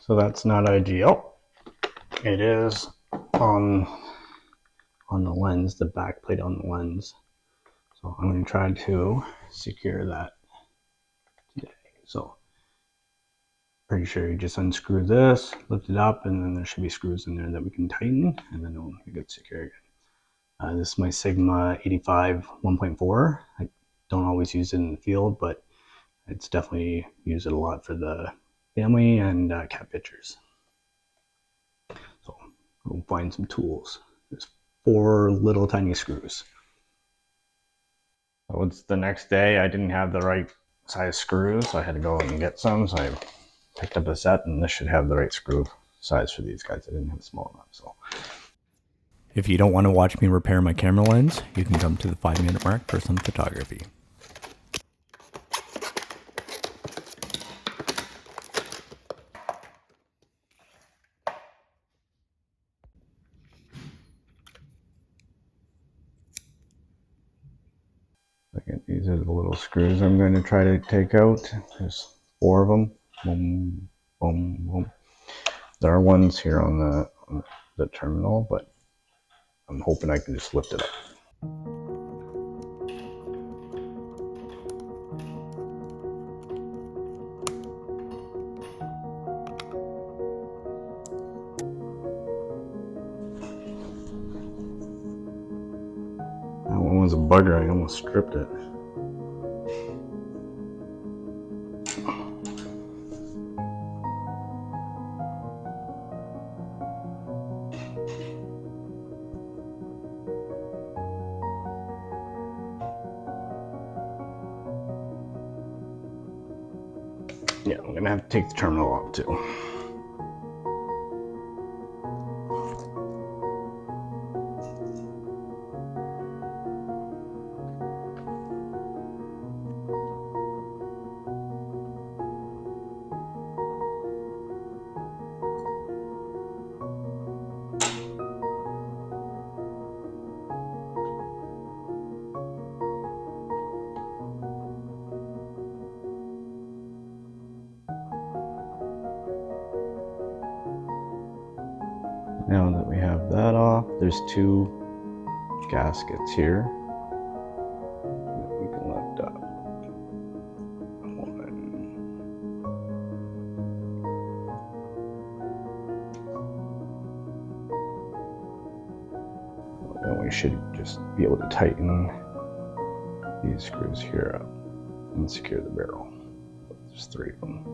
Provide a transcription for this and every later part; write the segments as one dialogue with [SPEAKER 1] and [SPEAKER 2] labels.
[SPEAKER 1] So that's not ideal. It is on the lens, the back plate on the lens. So I'm going to try to secure that today. So pretty sure you just unscrew this, lift it up, and then there should be screws in there that we can tighten, and then it'll get secure again. This is my Sigma 85 1.4. I don't always use it in the field, but it's definitely used it a lot for the family and cat pictures. So we'll find some tools. There's 4 little tiny screws. So it's the next day. I didn't have the right size screws, so I had to go and get some. So I picked up a set, and this should have the right screw size for these guys. I didn't have small enough. So
[SPEAKER 2] if you don't want to watch me repair my camera lens, you can come to the 5-minute mark for some photography.
[SPEAKER 1] again, these are the little screws I'm going to try to take out. There's 4 of them. Boom, boom, boom. There are ones here on the terminal, but I'm hoping I can just lift it up. That one was a bugger. I almost stripped it. Yeah, I'm gonna have to take the terminal off too. Now that we have that off, there's 2 gaskets here that we can lift up. Then we should just be able to tighten these screws here up and secure the barrel. There's 3 of them.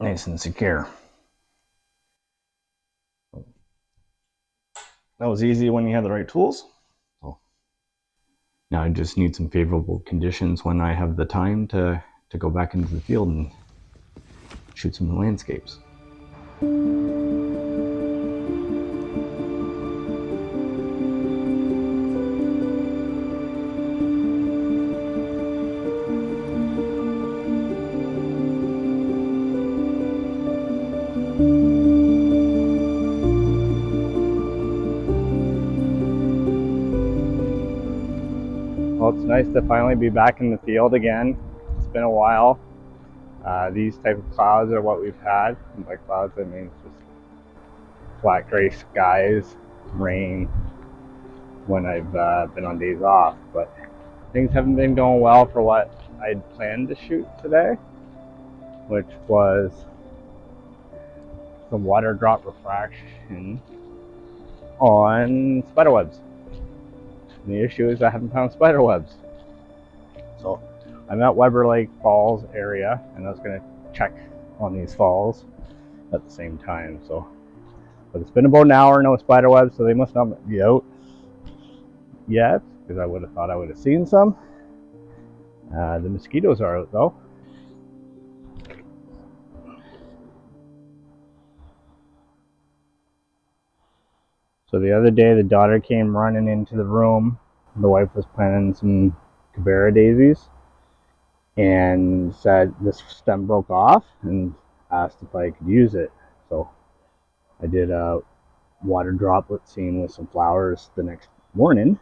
[SPEAKER 1] Nice and secure. That was easy when you have the right tools. So now I just need some favorable conditions when I have the time to go back into the field and shoot some landscapes. Well, it's nice to finally be back in the field again. It's been a while. These type of clouds are what we've had. And by clouds, I mean just flat gray skies, rain when I've been on days off. But things haven't been going well for what I'd planned to shoot today, which was some water drop refraction on spiderwebs. And the issue is I haven't found spiderwebs. So I'm at Weber Lake Falls area, and I was going to check on these falls at the same time. So, but it's been about an hour, no spiderwebs, so they must not be out yet, because I would have thought I would have seen some. The mosquitoes are out though. So the other day, the daughter came running into the room. The wife was planting some Cabera daisies and said this stem broke off and asked if I could use it. So I did a water droplet scene with some flowers the next morning.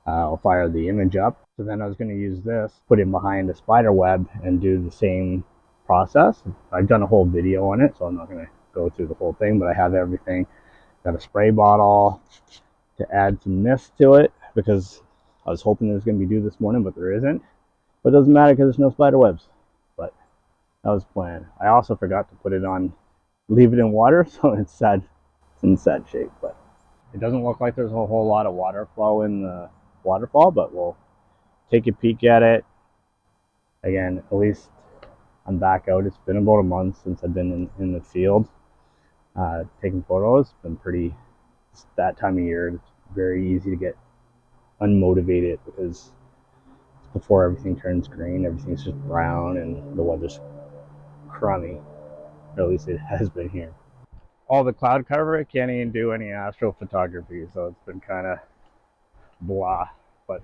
[SPEAKER 1] I'll fire the image up. So then I was going to use this, put it behind a spider web and do the same process. I've done a whole video on it, so I'm not going to go through the whole thing, but I have everything. Got a spray bottle to add some mist to it because I was hoping there was going to be dew this morning, but there isn't. But it doesn't matter because there's no spider webs. But that was the plan. I also forgot to put it on, leave it in water, so it's in sad shape. But it doesn't look like there's a whole lot of water flow in the waterfall, but we'll take a peek at it. Again, at least I'm back out. It's been about a month since I've been in the field taking photos. It's been pretty, it's that time of year, it's very easy to get unmotivated because before everything turns green, everything's just brown and the weather's crummy, or at least it has been here. All the cloud cover, I can't even do any astrophotography, so it's been kind of blah. But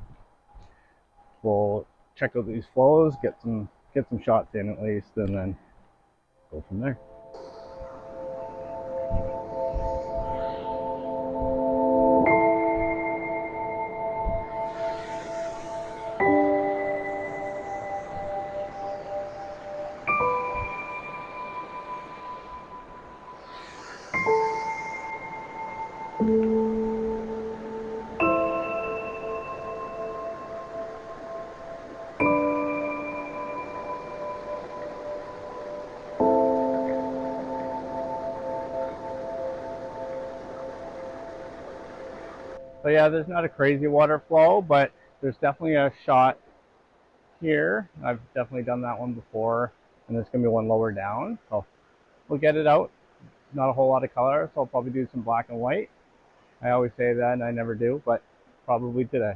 [SPEAKER 1] we'll check out these flows, get some shots in at least, and then go from there. So yeah, there's not a crazy water flow, but there's definitely a shot here. I've definitely done that one before, and there's gonna be one lower down. So we'll get it out. Not a whole lot of color, so I'll probably do some black and white. I always say that, and I never do, but probably today.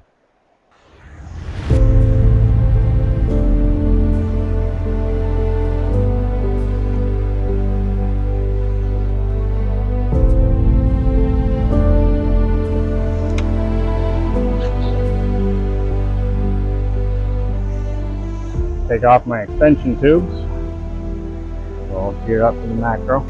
[SPEAKER 1] Take off my extension tubes. So I'll gear up to the macro.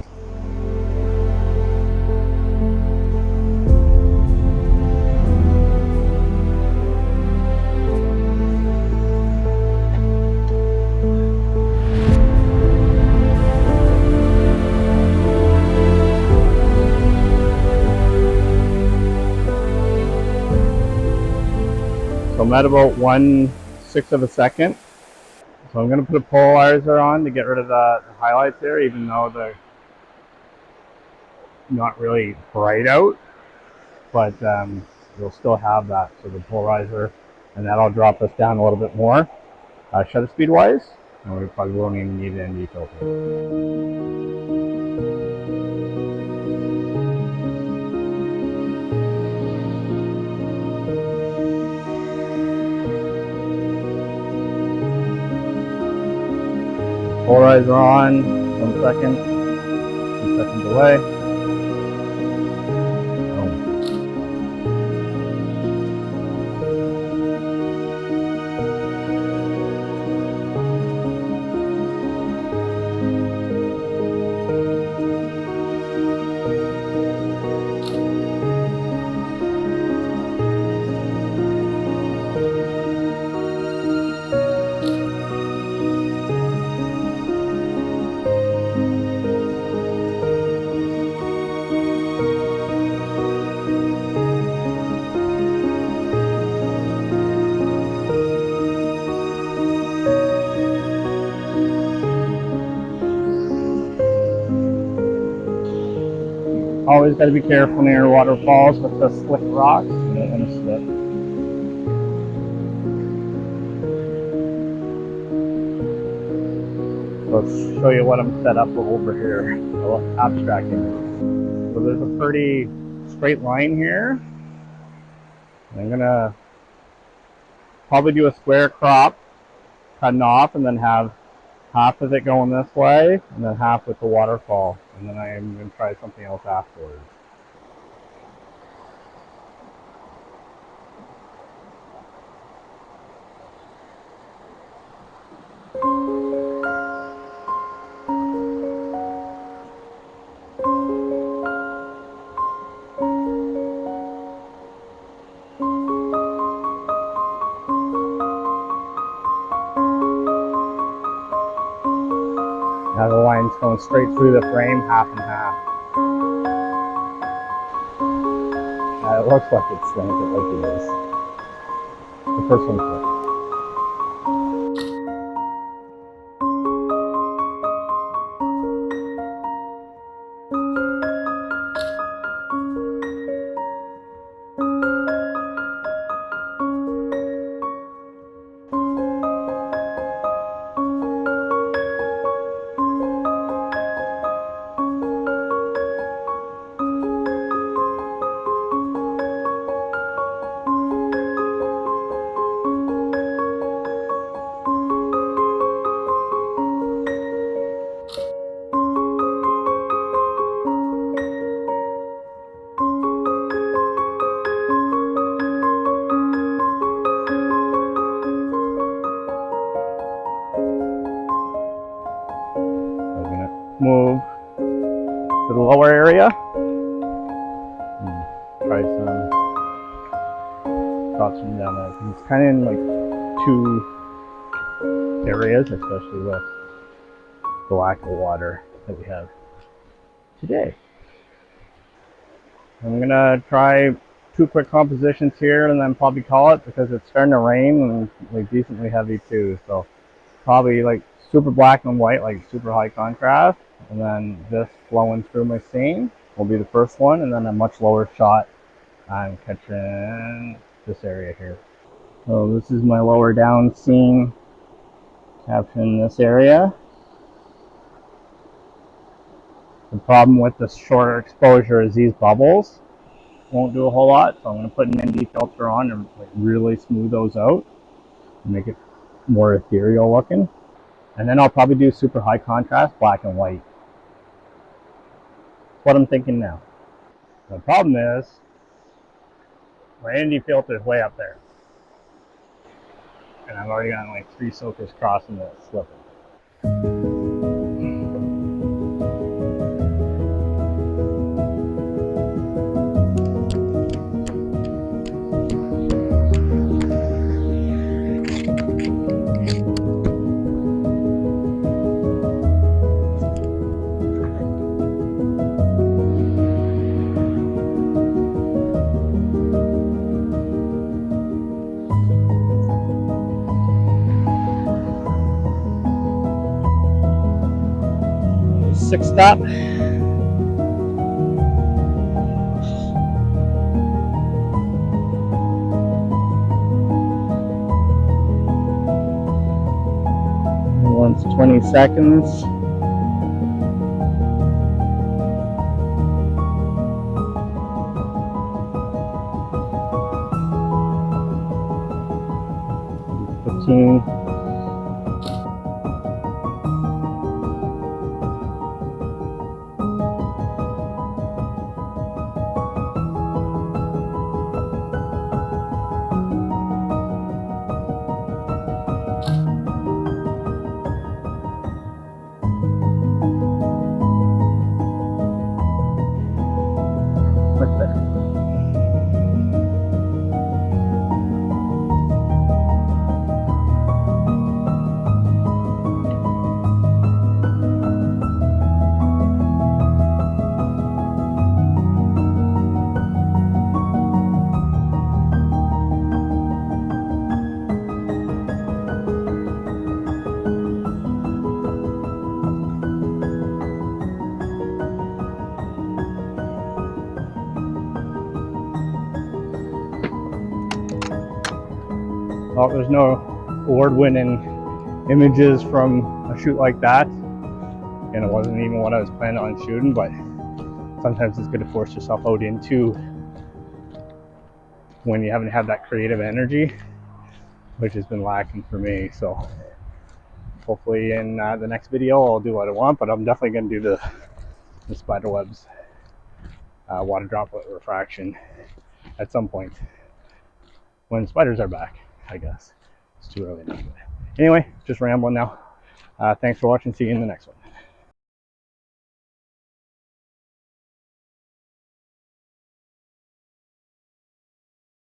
[SPEAKER 1] So I'm at about 1/6 of a second. So I'm going to put a polarizer on to get rid of the highlights there, even though they're not really bright out, but you'll still have that. So the polarizer, and that'll drop us down a little bit more shutter speed wise, and we probably won't even need an ND filter. Polarizer on, 1 second, 2 second delay. always got to be careful near waterfalls with the slick rocks. You don't want to slip. Let's show you what I'm set up over here. Abstracting. So there's a pretty straight line here. I'm gonna probably do a square crop, cutting off, and then have half of it going this way, and then half with the waterfall. And then I'm gonna try something else afterwards. Now the line's going straight through the frame, half and half. It looks like it's slanted like it is. The first one's good. Move to the lower area and try some shots from down there. It's kind of in like two areas, especially with the lack of water that we have today. I'm gonna try 2 quick compositions here and then probably call it, because it's starting to rain and like decently heavy too. So probably like super black and white, like super high contrast. And then this flowing through my scene will be the first one, and then a much lower shot I'm catching this area here. So this is my lower down scene, capturing this area. The problem with the shorter exposure is these bubbles won't do a whole lot, so I'm going to put an ND filter on and like really smooth those out and make it more ethereal looking. And then I'll probably do super high contrast, black and white. That's what I'm thinking now. The problem is, my ND filter is way up there. And I've already got like 3 soakers crossing the slipper. Six stop. Once 20 seconds. well, there's no award-winning images from a shoot like that, and it wasn't even what I was planning on shooting, but sometimes it's good to force yourself out into when you haven't had that creative energy, which has been lacking for me. So hopefully in the next video I'll do what I want, but I'm definitely going to do the spiderwebs water droplet refraction at some point when spiders are back, I guess. It's too early now. Anyway, just rambling now. Thanks for watching. See you in the next one.